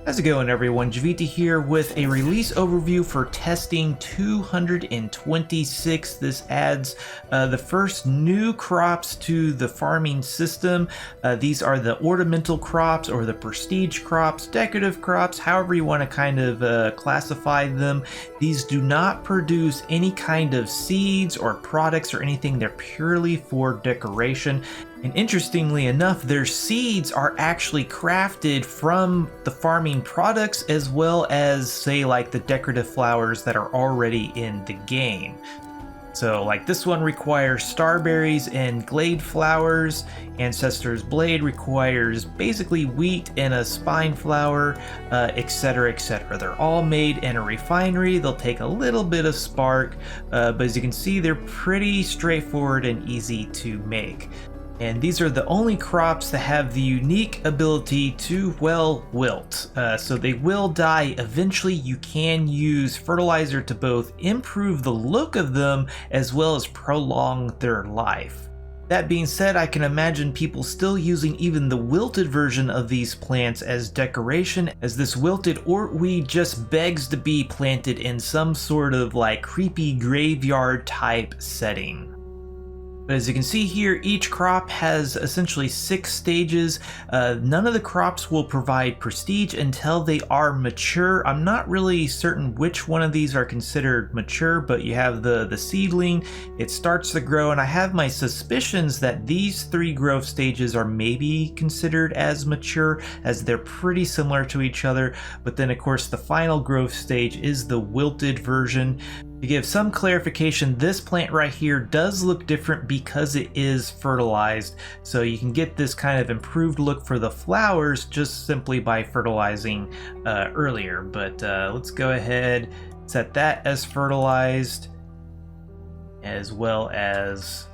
How's it going, everyone? Jiivita here with a release overview for testing 226. This adds the first new crops to the farming system. These are the ornamental crops or the prestige crops, decorative crops, however you want to kind of classify them. These do not produce any kind of seeds or products or anything. They're purely for decoration. And interestingly enough, their seeds are actually crafted from the farming products as well as, say, like the decorative flowers that are already in the game. So like this one requires starberries and glade flowers. Ancestor's Blade requires basically wheat and a spine flower, etc, etc. They're all made in a refinery. They'll take a little bit of spark, but as you can see, they're pretty straightforward and easy to make. And these are the only crops that have the unique ability to, well, wilt. So they will die eventually. You can use fertilizer to both improve the look of them as well as prolong their life. That being said, I can imagine people still using even the wilted version of these plants as decoration, as this wilted ortweed just begs to be planted in some sort of like creepy graveyard type setting. But as you can see here, each crop has essentially 6 stages. None of the crops will provide prestige until they are mature. I'm not really certain which one of these are considered mature, but you have the seedling, it starts to grow, and I have my suspicions that these 3 growth stages are maybe considered as mature, as they're pretty similar to each other. But then of course the final growth stage is the wilted version. To give some clarification, this plant right here does look different because it is fertilized, so you can get this kind of improved look for the flowers just simply by fertilizing earlier. But let's go ahead, set that as fertilized as well as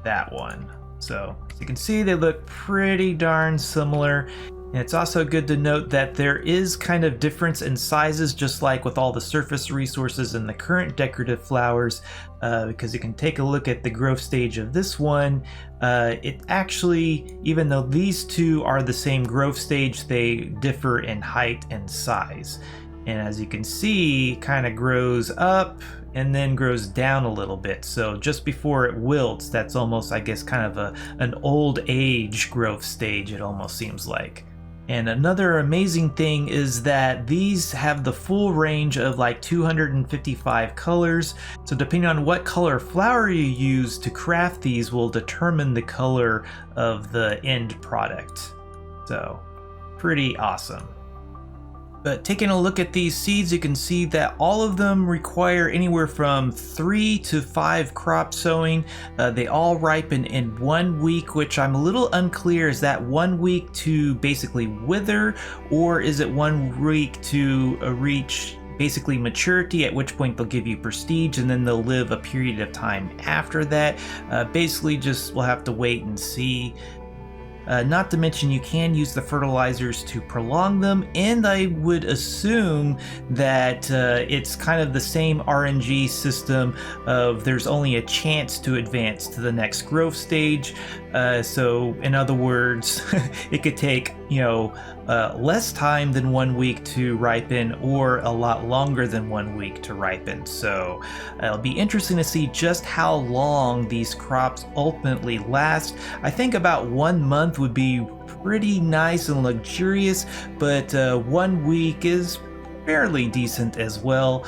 that one. So as you can see, they look pretty darn similar. And it's also good to note that there is kind of difference in sizes, just like with all the surface resources and the current decorative flowers, because you can take a look at the growth stage of this one. It actually, even though these two are the same growth stage, they differ in height and size. And as you can see, kind of grows up and then grows down a little bit. So just before it wilts, that's almost, I guess, kind of an old age growth stage, it almost seems like. And another amazing thing is that these have the full range of like 255 colors. So depending on what color flower you use to craft these will determine the color of the end product. So pretty awesome. But taking a look at these seeds, you can see that all of them require anywhere from 3 to 5 crop sowing. They all ripen in 1 week, which I'm a little unclear. Is that 1 week to basically wither, or is it 1 week to reach basically maturity, at which point they'll give you prestige and then they'll live a period of time after that? Basically just we'll have to wait and see. Not to mention you can use the fertilizers to prolong them, and I would assume that it's kind of the same RNG system of there's only a chance to advance to the next growth stage. So in other words, it could take, less time than 1 week to ripen, or a lot longer than 1 week to ripen. So it'll be interesting to see just how long these crops ultimately last. I think about 1 month would be pretty nice and luxurious, but 1 week is fairly decent as well.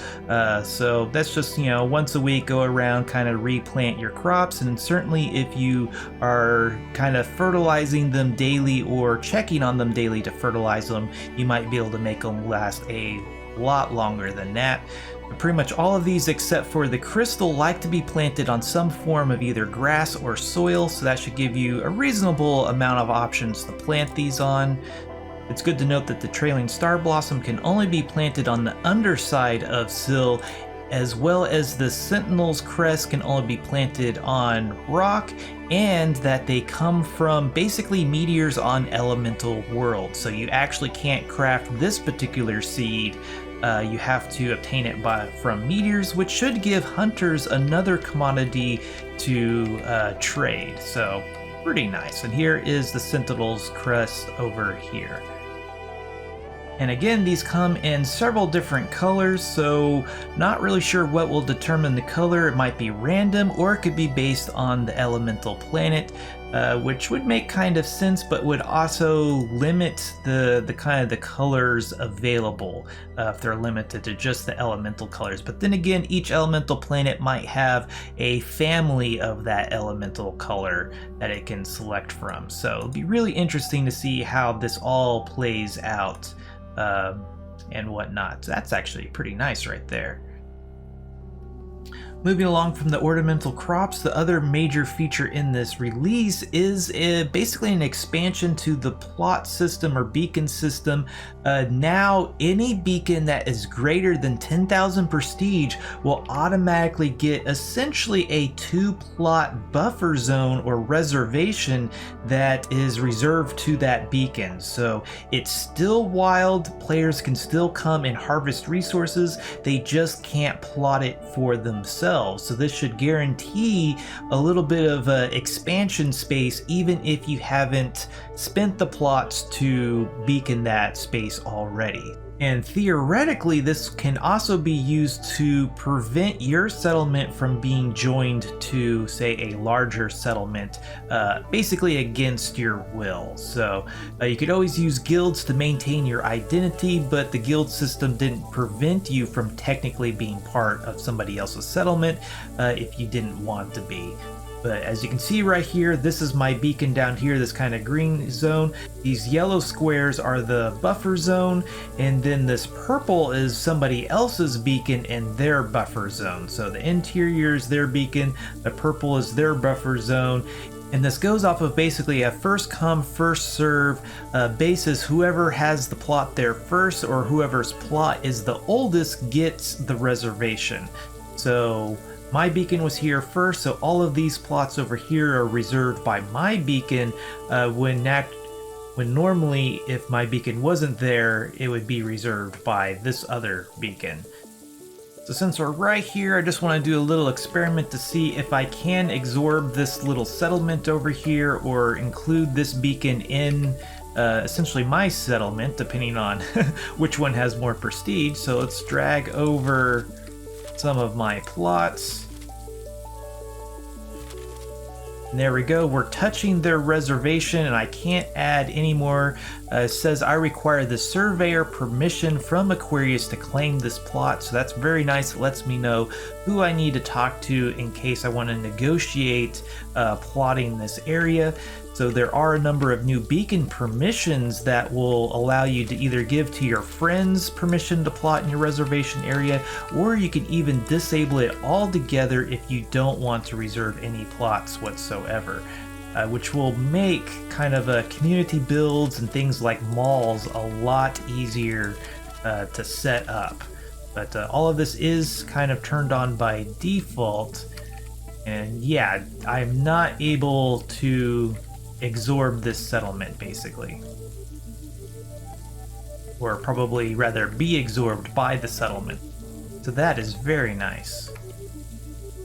So that's just, once a week, go around, kind of replant your crops. And certainly if you are kind of fertilizing them daily or checking on them daily to fertilize them, you might be able to make them last a lot longer than that. But pretty much all of these except for the crystal like to be planted on some form of either grass or soil, so that should give you a reasonable amount of options to plant these on. It's good to note that the trailing star blossom can only be planted on the underside of sill, as well as the sentinel's crest can only be planted on rock, and that they come from basically meteors on elemental worlds. So you actually can't craft this particular seed. You have to obtain it from meteors, which should give hunters another commodity to trade. So pretty nice. And here is the sentinel's crest over here. And again, these come in several different colors, so not really sure what will determine the color. It might be random, or it could be based on the elemental planet, which would make kind of sense, but would also limit the kind of the colors available if they're limited to just the elemental colors. But then again, each elemental planet might have a family of that elemental color that it can select from. So it'll be really interesting to see how this all plays out. And whatnot. So that's actually pretty nice right there. Moving along from the ornamental crops, the other major feature in this release is basically an expansion to the plot system or beacon system. Now any beacon that is greater than 10,000 prestige will automatically get essentially a 2-plot buffer zone or reservation that is reserved to that beacon. So it's still wild, players can still come and harvest resources, they just can't plot it for themselves. So this should guarantee a little bit of expansion space even if you haven't spent the plots to beacon that space already. And theoretically, this can also be used to prevent your settlement from being joined to, say, a larger settlement, basically against your will. So you could always use guilds to maintain your identity, but the guild system didn't prevent you from technically being part of somebody else's settlement if you didn't want to be. But as you can see right here, this is my beacon down here, this kind of green zone. These yellow squares are the buffer zone, and then this purple is somebody else's beacon in their buffer zone. So the interior is their beacon, the purple is their buffer zone. And this goes off of basically a first come, first serve basis. Whoever has the plot there first, or whoever's plot is the oldest, gets the reservation. So my beacon was here first, so all of these plots over here are reserved by my beacon, when normally if my beacon wasn't there, it would be reserved by this other beacon. So since we're right here, I just want to do a little experiment to see if I can absorb this little settlement over here or include this beacon in essentially my settlement, depending on which one has more prestige. So let's drag over some of my plots. And there we go, we're touching their reservation and I can't add any more. It says I require the surveyor permission from Aquarius to claim this plot, so that's very nice. It lets me know who I need to talk to in case I want to negotiate plotting this area. So there are a number of new beacon permissions that will allow you to either give to your friends permission to plot in your reservation area, or you can even disable it altogether if you don't want to reserve any plots whatsoever, which will make kind of community builds and things like malls a lot easier to set up. But all of this is kind of turned on by default, and yeah, I'm not able to absorb this settlement basically, or probably rather be absorbed by the settlement. So that is very nice.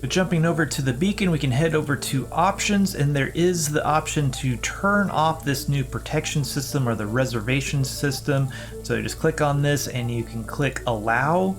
But jumping over to the beacon, we can head over to options, and there is the option to turn off this new protection system or the reservation system. So just click on this and you can click allow,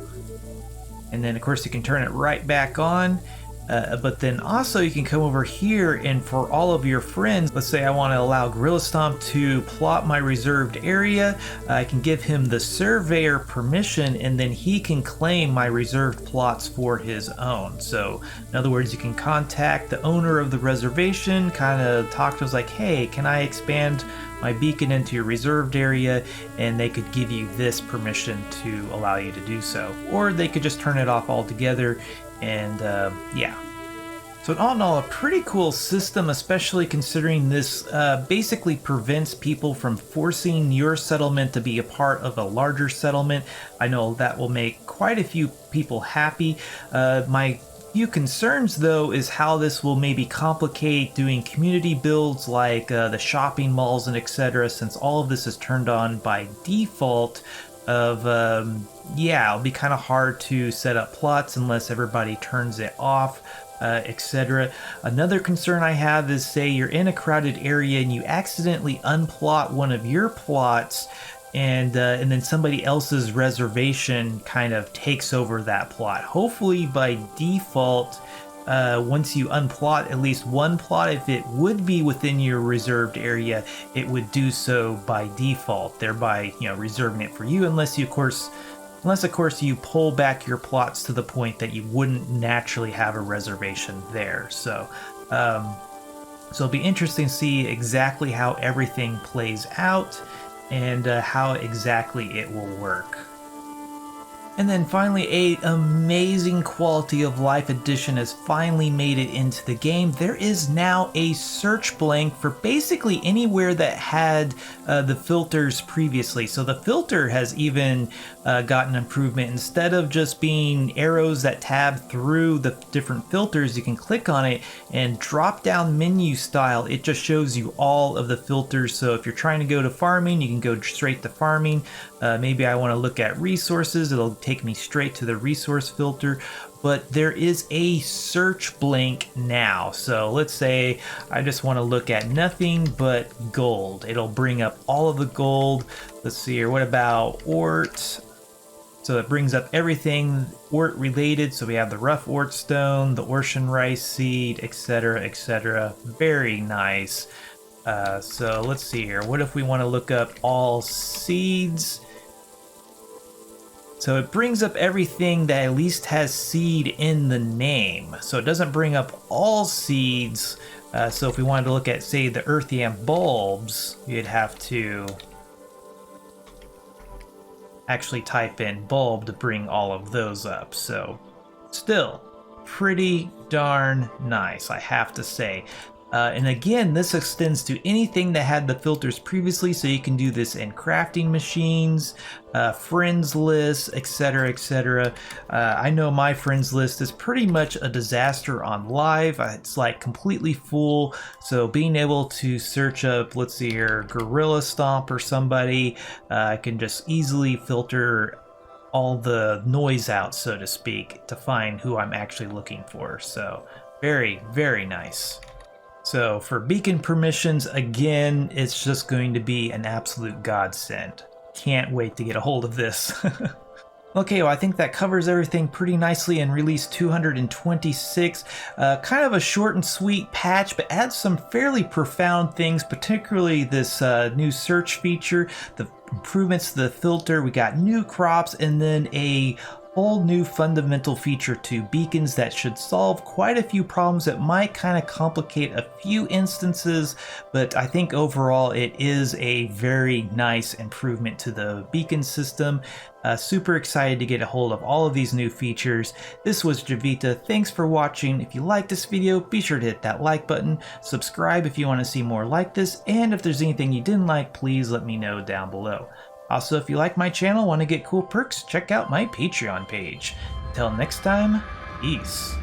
and then of course you can turn it right back on. But then also you can come over here, and for all of your friends, let's say I want to allow Gorilla Stomp to plot my reserved area, I can give him the surveyor permission, and then he can claim my reserved plots for his own. So in other words, you can contact the owner of the reservation, kind of talk to us like, hey, can I expand my beacon into your reserved area? And they could give you this permission to allow you to do so, or they could just turn it off altogether. And yeah, so all in all, a pretty cool system, especially considering this basically prevents people from forcing your settlement to be a part of a larger settlement. I know that will make quite a few people happy. My few concerns though is how this will maybe complicate doing community builds like the shopping malls and etc., since all of this is turned on by default. Yeah, it'll be kind of hard to set up plots unless everybody turns it off, etc. Another concern I have is, say you're in a crowded area and you accidentally unplot one of your plots. and then somebody else's reservation kind of takes over that plot. Hopefully by default, once you unplot at least one plot, if it would be within your reserved area, it would do so by default, thereby, you know, reserving it for you, unless of course you pull back your plots to the point that you wouldn't naturally have a reservation there. So it'll be interesting to see exactly how everything plays out and how exactly it will work. And then finally, an amazing quality of life addition has finally made it into the game. There is now a search blank for basically anywhere that had the filters previously. So the filter has even gotten improvement. Instead of just being arrows that tab through the different filters, you can click on it and drop down menu style. It just shows you all of the filters. So if you're trying to go to farming, you can go straight to farming. Maybe I want to look at resources. It'll take me straight to the resource filter, but there is a search blank now. So let's say I just want to look at nothing but gold. It'll bring up all of the gold. Let's see here. What about Oort? So it brings up everything Oort related. So we have the rough Oort stone, the Ocean rice seed, etc., etc. Very nice. So let's see here. What if we want to look up all seeds? So it brings up everything that at least has seed in the name. So it doesn't bring up all seeds. So if we wanted to look at, say, the earthium bulbs, you'd have to actually type in bulb to bring all of those up. So still pretty darn nice, I have to say. And again, this extends to anything that had the filters previously, so you can do this in crafting machines, friends lists, etc., etc. I know my friends list is pretty much a disaster on live. It's like completely full, so being able to search up, let's see here, Gorilla Stomp or somebody, I can just easily filter all the noise out, so to speak, to find who I'm actually looking for. So very, very nice. So for beacon permissions, again, it's just going to be an absolute godsend. Can't wait to get a hold of this. Okay, well, I think that covers everything pretty nicely in release 226. Kind of a short and sweet patch, but adds some fairly profound things, particularly this new search feature, the improvements to the filter. We got new crops, and then a whole new fundamental feature to beacons that should solve quite a few problems that might kind of complicate a few instances, but I think overall it is a very nice improvement to the beacon system. Super excited to get a hold of all of these new features. This was Jiivita. Thanks for watching. If you liked this video, be sure to hit that like button, subscribe if you want to see more like this, and if there's anything you didn't like, please let me know down below. Also, if you like my channel, want to get cool perks, check out my Patreon page. Until next time, peace.